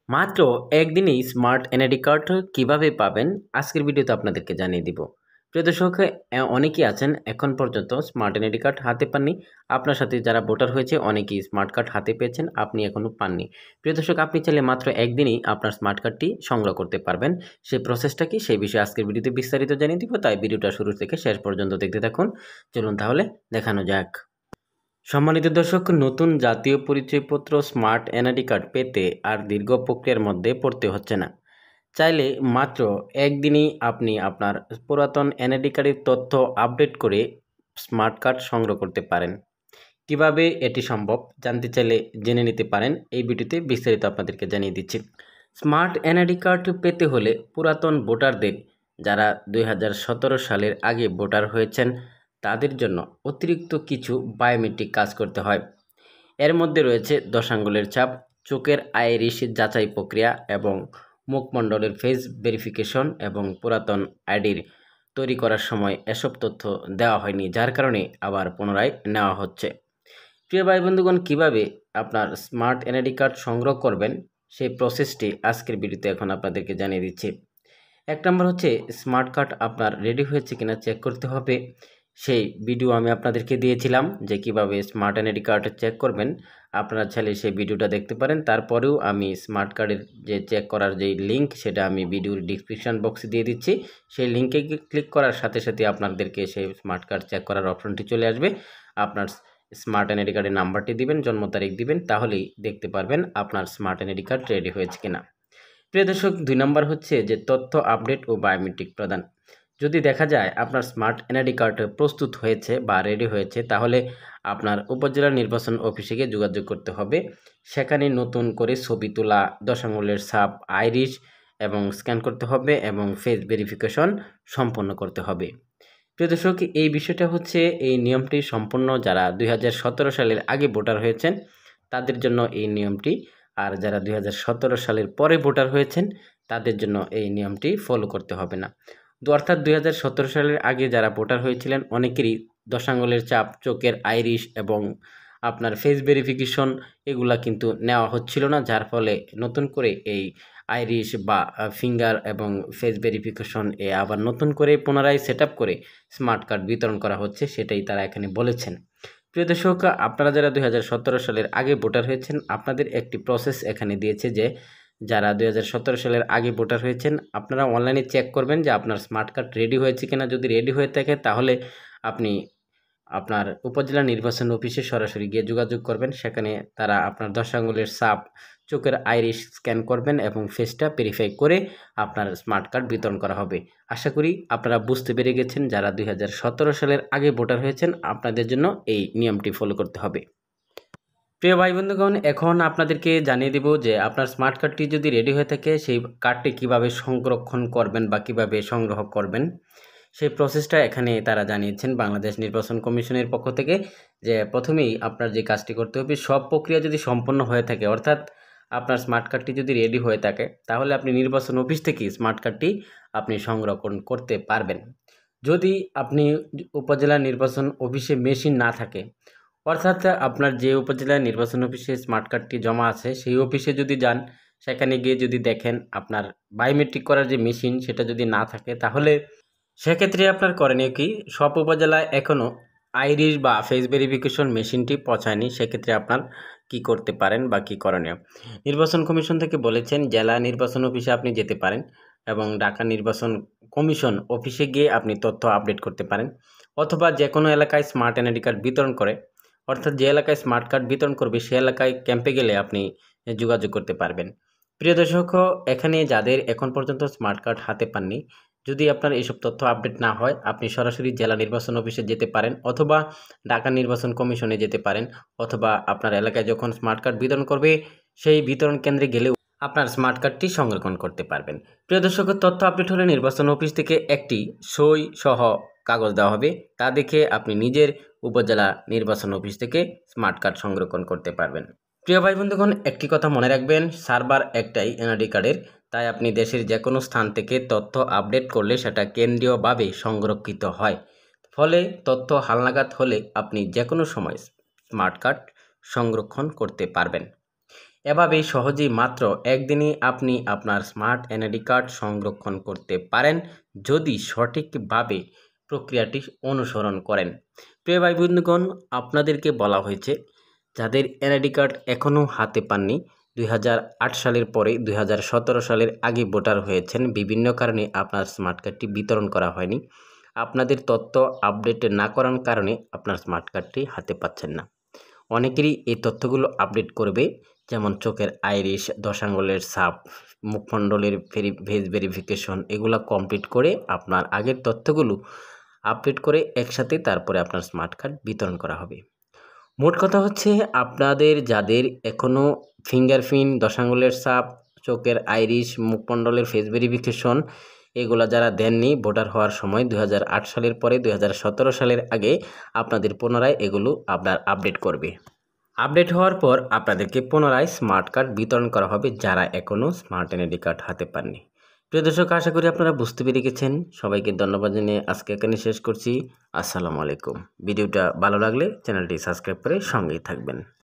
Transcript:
মাত্র একদিনেই smart NID card কিভাবে পাবেন আজকের ভিডিওতে আপনাদেরকে জানিয়ে দিব। প্রিয় দর্শক, অনেকেই আছেন এখন পর্যন্ত স্মার্ট এনআইডি কার্ড হাতে পাননি। আপনার সাথে যারা ভোটার হয়েছে অনেকেই স্মার্ট কার্ড হাতে পেয়েছেন, আপনি এখনও পাননি। প্রিয় দর্শক, আপনি চাইলে মাত্র একদিনেই আপনার স্মার্ট কার্ডটি সংগ্রহ করতে পারবেন। সেই প্রসেসটা কি, সেই বিষয়ে আজকের ভিডিওতে বিস্তারিত জানিয়ে দিব, তাই ভিডিওটা শুরু থেকে শেষ পর্যন্ত দেখতে থাকুন। চলুন তাহলে দেখানো যাক। সম্মানিত দর্শক, নতুন জাতীয় পরিচয়পত্র স্মার্ট এনআইডি কার্ড পেতে আর দীর্ঘ প্রক্রিয়ার মধ্যে পড়তে হচ্ছে না। চাইলে মাত্র একদিনেই আপনি আপনার পুরাতন এনআইডি কার্ডের তথ্য আপডেট করে স্মার্ট কার্ড সংগ্রহ করতে পারেন। কিভাবে এটি সম্ভব জানতে চাইলে জেনে নিতে পারেন, এই ভিডিওতে বিস্তারিত আপনাদেরকে জানিয়ে দিচ্ছি। স্মার্ট এনআইডি কার্ড পেতে হলে পুরাতন ভোটারদের, যারা 2017 সালের আগে ভোটার হয়েছেন, তাদের জন্য অতিরিক্ত কিছু বায়োমেট্রিক কাজ করতে হয়। এর মধ্যে রয়েছে 10 আঙ্গুলের ছাপ, চোখের আইরিশ যাচাই প্রক্রিয়া এবং মুখমণ্ডলের ফেস ভেরিফিকেশন। এবং পুরাতন আইডির তৈরি করার সময় এসব তথ্য দেওয়া হয়নি, যার কারণে আবার পুনরায় নেওয়া হচ্ছে। প্রিয় ভাই বন্ধুগণ, কীভাবে আপনার স্মার্ট এনআইডি কার্ড সংগ্রহ করবেন সেই প্রসেসটি আজকের ভিডিওতে এখন আপনাদেরকে জানিয়ে দিচ্ছি। এক নম্বর হচ্ছে, স্মার্ট কার্ড আপনার রেডি হয়েছে কিনা চেক করতে হবে। সেই ভিডিও আমি আপনাদেরকে দিয়েছিলাম যে কিভাবে স্মার্ট এনআইডি কার্ড চেক করবেন। আপনারা চাইলে সেই ভিডিওটা দেখতে পারেন। তারপরেও আমি স্মার্ট কার্ডের যে চেক করার যেই লিঙ্ক, সেটা আমি ভিডিওর ডিসক্রিপশন বক্সে দিয়ে দিচ্ছি। সেই লিঙ্কে ক্লিক করার সাথে সাথে আপনাদেরকে সেই স্মার্ট কার্ড চেক করার অপশনটি চলে আসবে। আপনার স্মার্ট এনআইডি কার্ডের নাম্বারটি দিবেন, জন্ম তারিখ দিবেন, তাহলেই দেখতে পারবেন আপনার স্মার্ট এনআইডি কার্ড রেডি হয়েছে কিনা। প্রিয় দর্শক, 2 নম্বর হচ্ছে যে তথ্য আপডেট ও বায়োমেট্রিক প্রদান। যদি দেখা যায় আপনার স্মার্ট এনআইডি কার্ড প্রস্তুত হয়েছে বা রেডি হয়েছে, তাহলে আপনার উপজেলা নির্বাচন অফিসে গিয়ে যোগাযোগ করতে হবে। সেখানে নতুন করে ছবি তোলা, 10 আঙুলের ছাপ, আইরিশ এবং স্ক্যান করতে হবে এবং ফেস ভেরিফিকেশন সম্পন্ন করতে হবে। প্রিয় দর্শক, এই বিষয়টা হচ্ছে, এই নিয়মটি সম্পূর্ণ যারা 2017 সালের আগে ভোটার হয়েছেন তাদের জন্য এই নিয়মটি, আর যারা 2017 সালের পরে ভোটার হয়েছেন তাদের জন্য এই নিয়মটি ফলো করতে হবে না। অর্থাৎ 2017 সালের আগে যারা ভোটার হয়েছিলেন অনেকেরই 10 আঙুলের ছাপ, চোখের আইরিশ এবং আপনার ফেস ভেরিফিকেশন এগুলা কিন্তু নেওয়া হচ্ছিল না, যার ফলে নতুন করে এই আইরিশ বা ফিঙ্গার এবং ফেস ভেরিফিকেশন আবার নতুন করে পুনরায় সেট আপ করে স্মার্ট কার্ড বিতরণ করা হচ্ছে, সেটাই তারা এখানে বলেছেন। প্রিয় দর্শক, আপনারা যারা 2017 সালের আগে ভোটার হয়েছেন, আপনাদের একটি প্রসেস এখানে দিয়েছে যে যারা 2017 সালের আগে ভোটার হয়েছেন, আপনারা অনলাইনে চেক করবেন যে আপনার স্মার্ট কার্ড রেডি হয়েছে কিনা। যদি রেডি হয়ে থাকে তাহলে আপনি আপনার উপজেলা নির্বাচন অফিসে সরাসরি গিয়ে যোগাযোগ করবেন। সেখানে তারা আপনার 10 আঙুলের ছাপ, চোখের আইরিশ স্ক্যান করবেন এবং ফেসটা ভেরিফাই করে আপনার স্মার্ট কার্ড বিতরণ করা হবে। আশা করি আপনারা বুঝতে পেরে গেছেন, যারা 2017 সালের আগে ভোটার হয়েছেন আপনাদের জন্য এই নিয়মটি ফলো করতে হবে। প্রিয় ভাই বন্ধুগণ, এখন আপনাদেরকে জানিয়ে দেব যে আপনার স্মার্ট কার্ডটি যদি রেডি হয়ে থাকে সেই কার্ডটি কিভাবে সংরক্ষণ করবেন বা কিভাবে সংগ্রহ করবেন, সেই প্রসেসটা এখানে তারা জানিয়েছেন বাংলাদেশ নির্বাচন কমিশনের পক্ষ থেকে। যে প্রথমেই আপনার যে কাজটি করতে হবে, সব প্রক্রিয়া যদি সম্পন্ন হয়ে থাকে, অর্থাৎ আপনার স্মার্ট কার্ডটি যদি রেডি হয়ে থাকে, তাহলে আপনি নির্বাচন অফিস থেকে স্মার্ট কার্ডটি আপনি সংরক্ষণ করতে পারবেন। যদি আপনি উপজেলা নির্বাচন অফিসে মেশিন না থাকে, অর্থাৎ আপনার যে উপজেলা নির্বাচন অফিসে স্মার্ট কার্ডটি জমা আছে সেই অফিসে যদি যান, সেখানে গিয়ে যদি দেখেন আপনার বায়োমেট্রিক করার যে মেশিন সেটা যদি না থাকে, তাহলে সেক্ষেত্রে আপনার করণীয় কি, সব উপজেলায় এখনও আইরিশ বা ফেস ভেরিফিকেশন মেশিনটি পৌঁছায়নি। সেক্ষেত্রে আপনার কি করতে পারেন বা কি করণীয়, নির্বাচন কমিশন থেকে বলেছেন জেলা নির্বাচন অফিসে আপনি যেতে পারেন এবং ঢাকা নির্বাচন কমিশন অফিসে গিয়ে আপনি তথ্য আপডেট করতে পারেন। অথবা যে কোনো এলাকায় স্মার্ট এনআইডি কার্ড বিতরণ করে, অর্থাৎ যে এলাকায় স্মার্ট কার্ড বিতরণ করবে সে এলাকায় ক্যাম্পে গেলে আপনি যোগাযোগ করতে পারবেন। প্রিয় দর্শক, এখানে যাদের এখন পর্যন্ত স্মার্ট কার্ড হাতে পাননি, যদি আপনার এইসব তথ্য আপডেট না হয়, আপনি সরাসরি জেলা নির্বাচন অফিসে যেতে পারেন অথবা ঢাকা নির্বাচন কমিশনে যেতে পারেন, অথবা আপনার এলাকায় যখন স্মার্ট কার্ড বিতরণ করবে সেই বিতরণ কেন্দ্রে গেলেও আপনার স্মার্ট কার্ডটি সংরক্ষণ করতে পারবেন। প্রিয় দর্শক, তথ্য আপডেট হলে নির্বাচন অফিস থেকে একটি সই সহ কাগজ দেওয়া হবে, তা দেখে আপনি নিজের উপজেলা নির্বাচন অফিস থেকে স্মার্ট কার্ড সংরক্ষণ করতে পারবেন। প্রিয় ভাই বন্ধুগণ, একটি কথা মনে রাখবেন, সার্ভার একটাই এনআইডি কার্ডের, তাই আপনি দেশের যে কোনো স্থান থেকে তথ্য আপডেট করলে সেটা কেন্দ্রীয়ভাবে সংরক্ষিত হয়। ফলে তথ্য হালনাগাদ হলে আপনি যে কোনো সময় স্মার্ট কার্ড সংরক্ষণ করতে পারবেন। এভাবেই সহজেই মাত্র একদিনই আপনি আপনার স্মার্ট এনআইডি কার্ড সংরক্ষণ করতে পারেন যদি সঠিকভাবে প্রক্রিয়াটি অনুসরণ করেন। প্রিয় ভাই বন্ধুগণ, আপনাদেরকে বলা হয়েছে যাদের এনআইডি কার্ড এখনও হাতে পাননি, 2008 সালের পরে 2017 সালের আগে ভোটার হয়েছেন, বিভিন্ন কারণে আপনার স্মার্ট কার্ডটি বিতরণ করা হয়নি, আপনাদের তথ্য আপডেট না করার কারণে আপনার স্মার্ট কার্ডটি হাতে পাচ্ছেন না। অনেকেরই এই তথ্যগুলো আপডেট করবে, যেমন চোখের আইরিশ, 10 আঙ্গুলের ছাপ, মুখমণ্ডলের ফেস ভেরিফিকেশন, এগুলো কমপ্লিট করে আপনার আগের তথ্যগুলো আপডেট করে একসাথে তারপরে আপনার স্মার্ট কার্ড বিতরণ করা হবে। মোট কথা হচ্ছে, আপনাদের যাদের এখনও ফিঙ্গারপ্রিন্ট, 10 আঙ্গুলের ছাপ, চোখের আইরিশ, মুখমণ্ডলের ফেস ভেরিফিকেশন এগুলো যারা দেননি ভোটার হওয়ার সময় 2008 সালের পরে 2017 সালের আগে, আপনাদের পুনরায় এগুলো আপনার আপডেট করবে। আপডেট হওয়ার পর আপনাদেরকে পুনরায় স্মার্ট কার্ড বিতরণ করা হবে যারা এখনও স্মার্ট এনআইডি কার্ড হাতে পাননি। প্রিয় দর্শক, আশা করি আপনারা বুঝতে পেরে গেছেন। সবাইকে ধন্যবাদ জানিয়ে আজকে এখানে শেষ করছি। আসসালামু আলাইকুম। ভিডিওটা ভালো লাগলে চ্যানেলটি সাবস্ক্রাইব করে সঙ্গেই থাকবেন।